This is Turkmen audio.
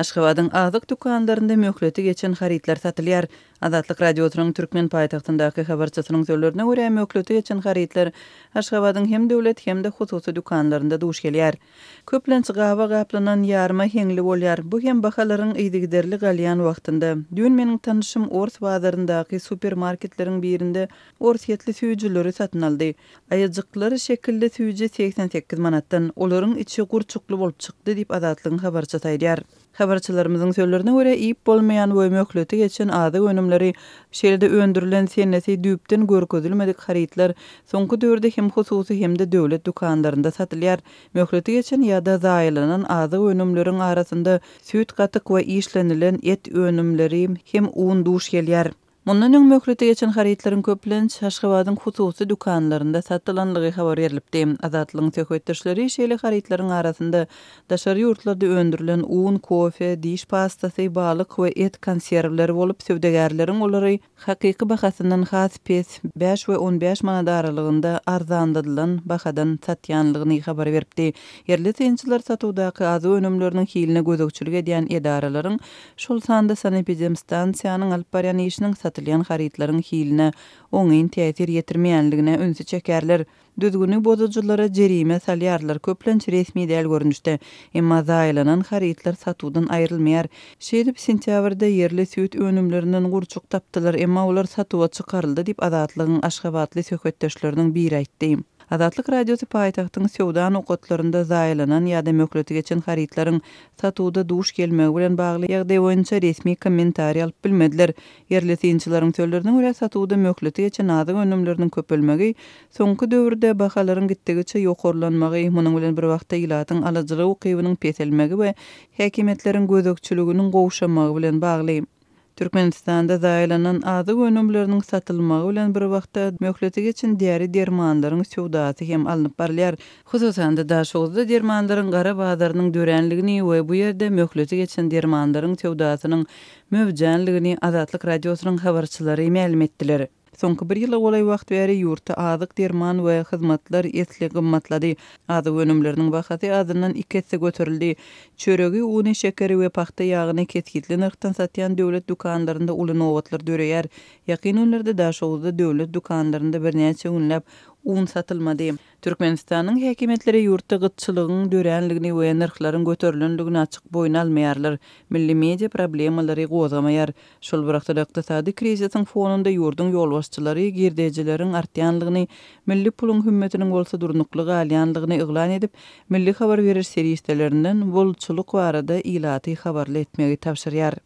Aşgabadyň azyk dükanlarynda möhleti geçen harytlar satylýar. Azatlyk Radiosynyň türkmen paýtagtyndaky habarçysynyň sözlerine görä möhleti geçen harytlar Aşgabadyň hem döwlet hem de hususy dükanlarynda duş gelýär. Köplençi gaba gaplanan ýarma heňli bolýar. Bu hem bahalaryň ýygyderli galýan wagtynda. Dün meniň tanışym Ors bazaryndaky supermarketleriň birinde ors ýetli süýjüleri satyn aldy. Aýjyklary şekilde süýje 88 manatdan, olaryň içi gurçukly bolup çykdy diýip Azatlygyň habarçysy aýdýar. Habarçylarymyzyň sözlerine görä iýip bolmaýan we möhleti geçen azyk önümleri şeýlede öndürilen senesi düýpden görkezilmedik harytlar soňky döwürde hem hususy hem de döwlet dükanlarynda satylýar. Möhleti geçen ýa-da zaýylanan azyk önümleriň arasynda süýt gatyk we işlenilen et önümleri hem un duş gelýär. Mundan öň möhleti geçen harytlaryň köplenç Aşgabadyň hususy dükanlarynda satylanlygy habar berilipdi. Azatlygyň söhbetdeşleri şeýle harytlaryň arasynda daşary ýurtlarda öndürilen un, kofe, diş pastasy, balyk we et konserwleri bolup söwdegärleriň olary hakyky bahasyndan has pes 5 we 15 manat aralygynda arzandadylan bahadan satýanlygyny habar beripdi. Yerli synçylar satywdaky azyk önümleriniň hiline gözegçilik edýän edaralaryň şol sanda sanepidem stansiýanyň alyp barýan işiniň satylýan harytlaryň hiline oňyn täsir ýetirmeýänligine ünsü çekerler. Düzgünü bozuculara jerime salýarlar. Köplenç resmi däl görünüşde. Emma zaýlanan harytlar satuwdan aýrylmaýar. Şeýdip sentýabrda yerli süýt önümlerinden gurçuk tapdylar, emma olar satuwa çykaryldy diýip Azatlygyň Aşgabadly söhbetdeşleriniň biri aýtdy. Azatlyk Radiosy paýtagtyň Sewdan okatlarynda zaýlanan ýa-da möhleti geçen harytlaryň satywda duş gelmegi bilen bagly ýagdaý boýunça resmi kommentariýa alyp bilmediler. Yerli synçylaryň sözlerine görä satywda möhleti geçen azyk önümleriniň köpelmegi soňky döwürde bahalaryň gitdigiçe ýokarlanmagy, munyň bilen bir wagtda ilatyň alyjylyk ukybynyň peselmegi we häkimetleriň gözegçiliginiň gowşamagy bilen bagly. Türkmenistanda zaýlanan azyk önümleriniň satylmagy bilen bir wagtda möhleti geçen diýeri dermanlaryň sowdasy hem alınıp barýar. Hususy da daşygyzda dermanlaryň gara bazarynyň dörenligini we bu ýerde möhleti geçen dermanlaryň sowdasynyň mövjänligini Azatlyk Radiosynyň habarçylary ma'lum etdiler. Soňky bir ýyla bolay wagt bäri ýurtda azyk derman we hyzmatlar etli gymmatlady. Azyk önümleriniň bahasy azyndan 2 hesse göterildi. Çöregi, uny, şekeri we paxta ýagyny ketgitli narxdan satýan döwlet dükanlarynda uly nowatlar döreýär. Ýakyn günlerde daşygyzda döwlet dükanlarynda birnäçe günläp un satylmady. Türkmenistanyň häkimetleri ýurtda gytçylygyň dörenligini we narxlaryň göterilenligini açyk boýun almaýarlar. Milli media problemalary gozamaýar. Şol birakda ykdysady krizisyň fonunda ýurdun ýolbaşçylary girdejileriň artýanlygyny, milli puluň hümmetiniň bolsa durnuklygy alýanlygyny eglan edip, milli habar beriş serýistelerinden bolçuluk barada ilaty habarly etmegi tapşyrýar.